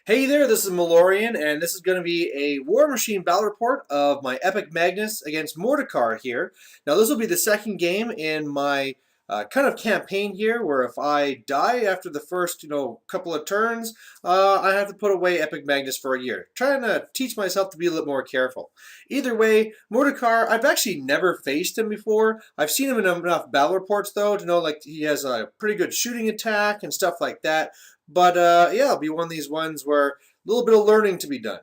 Hey there, this is Malorian, and this is going to be a War Machine battle report of my eMagnus against Mordikaar here. Now, this will be the second game in my kind of campaign here, where if I die after the first, couple of turns, I have to put away eMagnus for a year. Trying to teach myself to be a little more careful. Either way, Mordikaar, I've actually never faced him before. I've seen him in enough battle reports, though, to know like he has a pretty good shooting attack and stuff like that. But yeah, it'll be one of these ones where a little bit of learning to be done.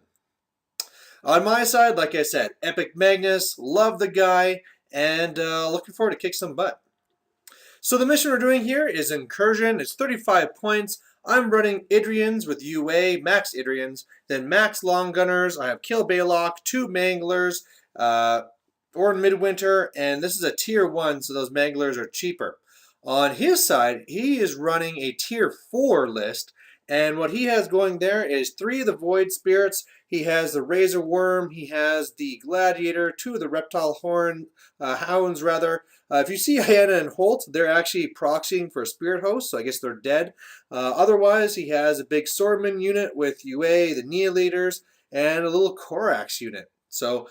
On my side, like I said, eMagnus, love the guy, and looking forward to kick some butt. So the mission we're doing here is Incursion. It's 35 points. I'm running Idrians with UA, max Idrians, then max Long Gunners. I have Kill Balok, 2 Manglers, Orn Midwinter, and this is a tier 1, so those Manglers are cheaper. On his side, he is running a tier 4 list, and what he has going there is 3 of the Void Spirits. He has the Razor Worm, he has the Gladiator, 2 of the Reptile Hounds rather. If you see Hyanna and Holt, they're actually proxying for a Spirit Host, so I guess they're dead. Otherwise, he has a big Swordman unit with UA, the Neolators, and a little Corax unit. So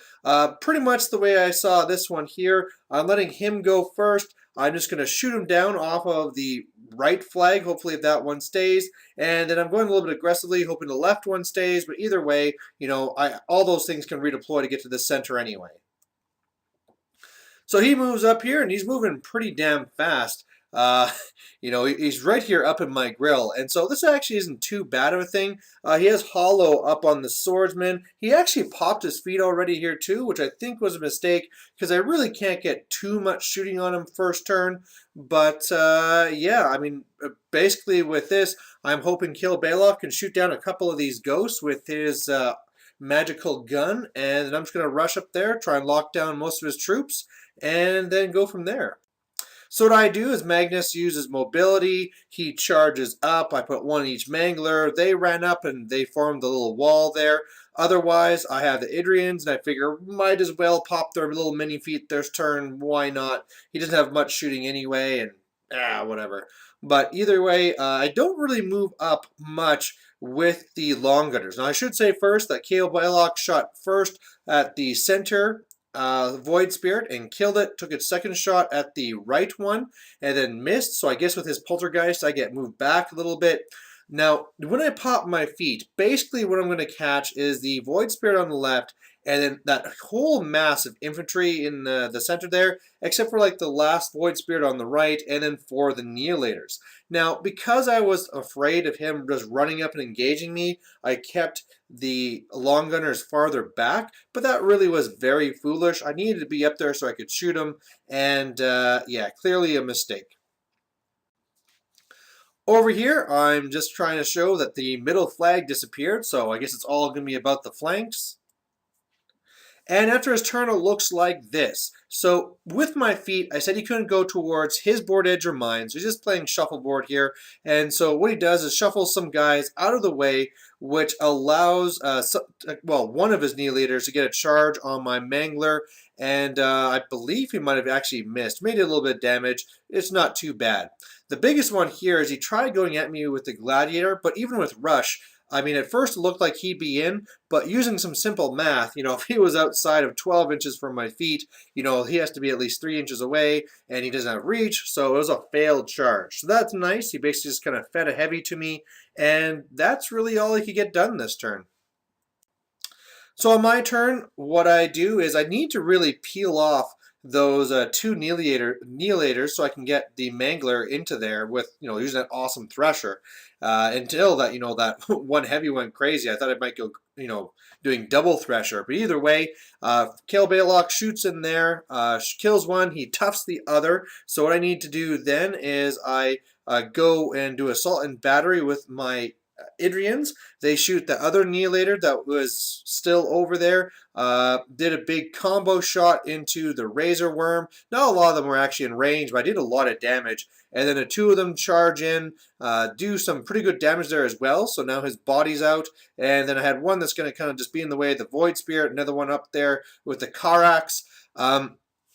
pretty much the way I saw this one here, I'm letting him go first. I'm just going to shoot him down off of the right flag, hopefully if that one stays. And then I'm going a little bit aggressively, hoping the left one stays. But either way, all those things can redeploy to get to the center anyway. So he moves up here, and he's moving pretty damn fast. He's right here up in my grill, and so this actually isn't too bad of a thing. He has Hollow up on the Swordsman. He actually popped his feet already here too, which I think was a mistake, because I really can't get too much shooting on him first turn. But yeah, I mean, basically with this, I'm hoping Kill Balok can shoot down a couple of these ghosts with his magical gun, and I'm just going to rush up there, try and lock down most of his troops, and then go from there. So what I do is Magnus uses mobility, he charges up, I put 1 in each Mangler, they ran up and they formed a little wall there. Otherwise, I have the Idrians, and I figure might as well pop their little mini feet this turn, why not? He doesn't have much shooting anyway, and whatever. But either way, I don't really move up much with the Long Gunners. Now I should say first that Kill Balok shot first at the center Void Spirit and killed it, took its second shot at the right one, and then missed. So I guess with his Poltergeist, I get moved back a little bit. Now, when I pop my feet, basically what I'm going to catch is the Void Spirit on the left, and then that whole mass of infantry in the center there, except for like the last Void Spirit on the right, and then 4 of the Neolators. Now, because I was afraid of him just running up and engaging me, I kept the Long Gunners farther back, but that really was very foolish. I needed to be up there so I could shoot him, and yeah, clearly a mistake. Over here, I'm just trying to show that the middle flag disappeared, so I guess it's all going to be about the flanks. And after his turn, it looks like this. So with my feet, I said he couldn't go towards his board edge or mine, so he's just playing shuffleboard here. And so what he does is shuffle some guys out of the way, which allows, one of his Neolators to get a charge on my Mangler. And I believe he might have actually missed, made a little bit of damage. It's not too bad. The biggest one here is he tried going at me with the Gladiator, but even with Rush, I mean, at first it looked like he'd be in, but using some simple math, if he was outside of 12 inches from my feet, he has to be at least 3 inches away, and he doesn't have reach, so it was a failed charge. So that's nice. He basically just kind of fed a heavy to me, and that's really all he could get done this turn. So on my turn, what I do is I need to really peel off those 2 Neolators so I can get the Mangler into there with, using that awesome Thresher. Until that, that one heavy went crazy. I thought I might go, doing double Thresher. But either way, Kill Balok shoots in there, kills one, he toughs the other. So what I need to do then is I go and do Assault and Battery with my Idrians. They shoot the other Neolator that was still over there. Did a big combo shot into the Razor Worm. Not a lot of them were actually in range, but I did a lot of damage. And then the 2 of them charge in, do some pretty good damage there as well. So now his body's out. And then I had one that's going to kind of just be in the way of the Void Spirit. Another one up there with the Corax.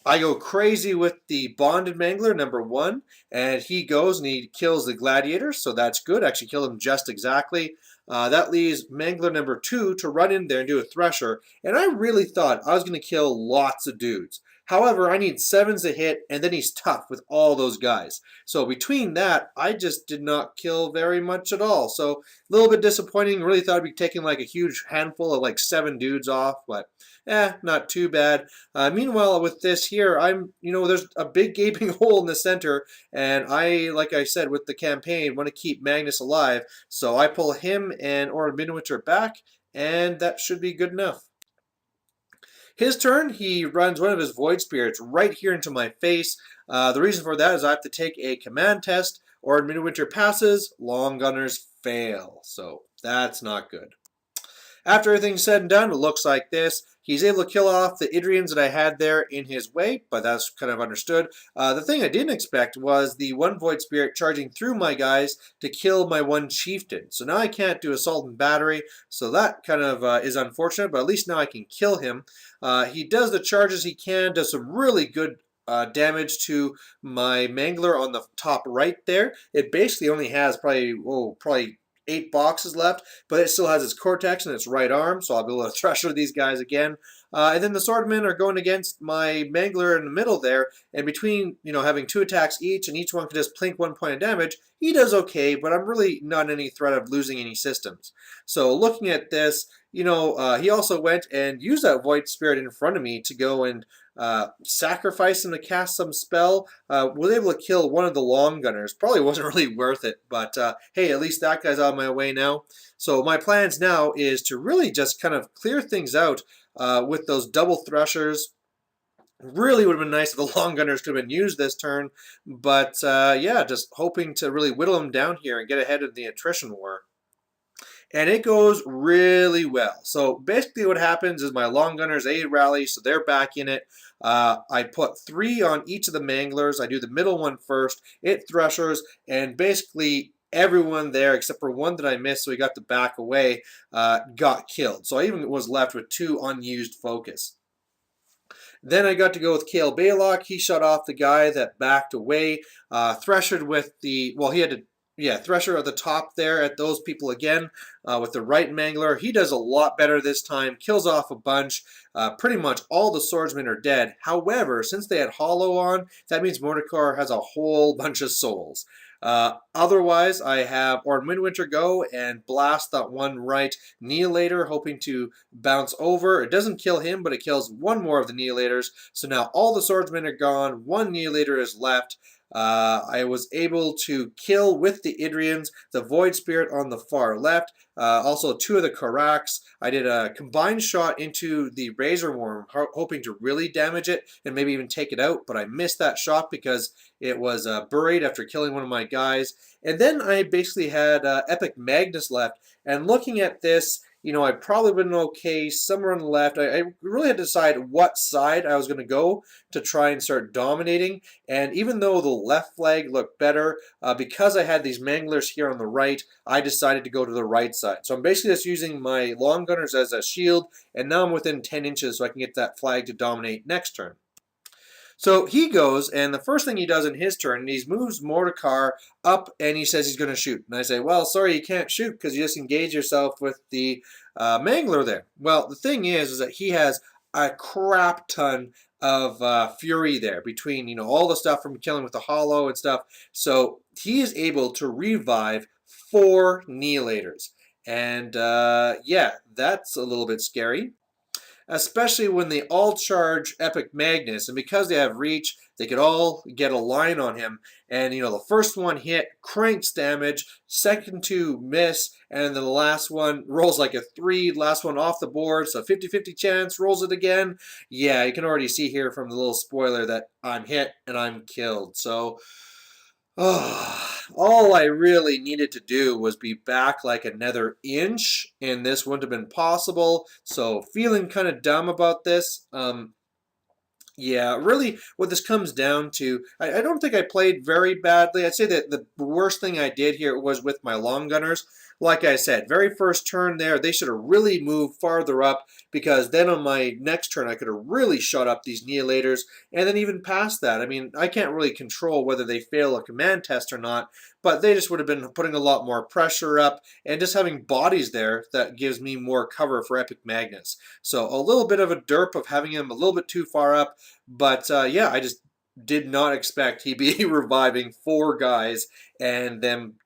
I go crazy with the Bonded Mangler, number 1, and he goes and he kills the Gladiator, so that's good. Actually killed him just exactly. That leaves Mangler number 2 to run in there and do a Thresher, and I really thought I was going to kill lots of dudes. However, I need 7s to hit, and then he's tough with all those guys. So between that, I just did not kill very much at all. So a little bit disappointing. Really thought I'd be taking like a huge handful of like 7 dudes off, but not too bad. Meanwhile, with this here, there's a big gaping hole in the center, and like I said, with the campaign, want to keep Magnus alive. So I pull him and or Midwinter back, and that should be good enough. His turn, he runs one of his Void Spirits right here into my face. The reason for that is I have to take a command test, or Midwinter passes, Long Gunners fail. So that's not good. After everything's said and done, it looks like this. He's able to kill off the Idrians that I had there in his way, but that's kind of understood. The thing I didn't expect was the one Void Spirit charging through my guys to kill my one Chieftain. So now I can't do Assault and Battery, so that kind of is unfortunate, but at least now I can kill him. He does the charges he can, does some really good damage to my Mangler on the top right there. It basically only has probably 8 boxes left, but it still has its Cortex and its right arm, so I'll be able to Thresher these guys again. And then the Swordmen are going against my Mangler in the middle there, and between, having 2 attacks each, and each one can just plink 1 point of damage, he does okay, but I'm really not in any threat of losing any systems. So looking at this, he also went and used that Void Spirit in front of me to go and sacrifice him to cast some spell. Was able to kill one of the Long Gunners. Probably wasn't really worth it, but hey, at least that guy's out of my way now. So my plans now is to really just kind of clear things out with those double Threshers. Really would have been nice if the Long Gunners could have been used this turn, but yeah, just hoping to really whittle them down here and get ahead of the attrition war. And it goes really well. So basically what happens is my Long Gunners, they rally, so they're back in it. I put 3 on each of the Manglers. I do the middle one first. It Threshers, and basically everyone there, except for one that I missed, so he got to back away, got killed. So I even was left with 2 unused focus. Then I got to go with Kale Baylock. He shut off the guy that backed away. Threshered with the, well, he had to, Thresher at the top there at those people again with the right Mangler. He does a lot better this time, kills off a bunch. Pretty much all the swordsmen are dead. However, since they had Hollow on, that means Mordikaar has a whole bunch of souls. Otherwise, I have Ord Midwinter go and blast that one right Neolator, hoping to bounce over. It doesn't kill him, but it kills one more of the Neolators. So now all the swordsmen are gone. One Neolator is left. I was able to kill with the Idrians the Void Spirit on the far left, also 2 of the Karaks. I did a combined shot into the Razor Worm, hoping to really damage it and maybe even take it out, but I missed that shot because it was buried after killing one of my guys. And then I basically had eMagnus left, and looking at this, I probably been okay somewhere on the left. I really had to decide what side I was going to go to try and start dominating. And even though the left flag looked better, because I had these Manglers here on the right, I decided to go to the right side. So I'm basically just using my Long Gunners as a shield, and now I'm within 10 inches so I can get that flag to dominate next turn. So he goes, and the first thing he does in his turn, he moves Mordikaar up, and he says he's going to shoot. And I say, well, sorry, you can't shoot because you just engage yourself with the Mangler there. Well, the thing is that he has a crap ton of fury there between, all the stuff from killing with the Hollow and stuff. So he is able to revive 4 Neolators. And yeah, that's a little bit scary. Especially when they all charge eMagnus, and because they have reach, they could all get a line on him. And, the first one hit, cranks damage, second 2 miss, and then the last one rolls like a 3, last one off the board, so 50-50 chance, rolls it again. Yeah, you can already see here from the little spoiler that I'm hit and I'm killed. So, all I really needed to do was be back like another inch, and this wouldn't have been possible. So feeling kind of dumb about this. Yeah, really what this comes down to, I don't think I played very badly. I'd say that the worst thing I did here was with my Long Gunners. Like I said, very first turn there, they should have really moved farther up, because then on my next turn I could have really shot up these Neolators, and then even past that. I mean, I can't really control whether they fail a command test or not, but they just would have been putting a lot more pressure up, and just having bodies there that gives me more cover for eMagnus. So a little bit of a derp of having him a little bit too far up, but yeah, I just did not expect he'd be reviving 4 guys and them,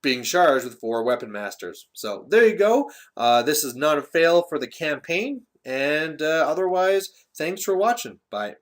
being charged with 4 weapon masters. So there you go. This is not a fail for the campaign, and otherwise, thanks for watching. Bye.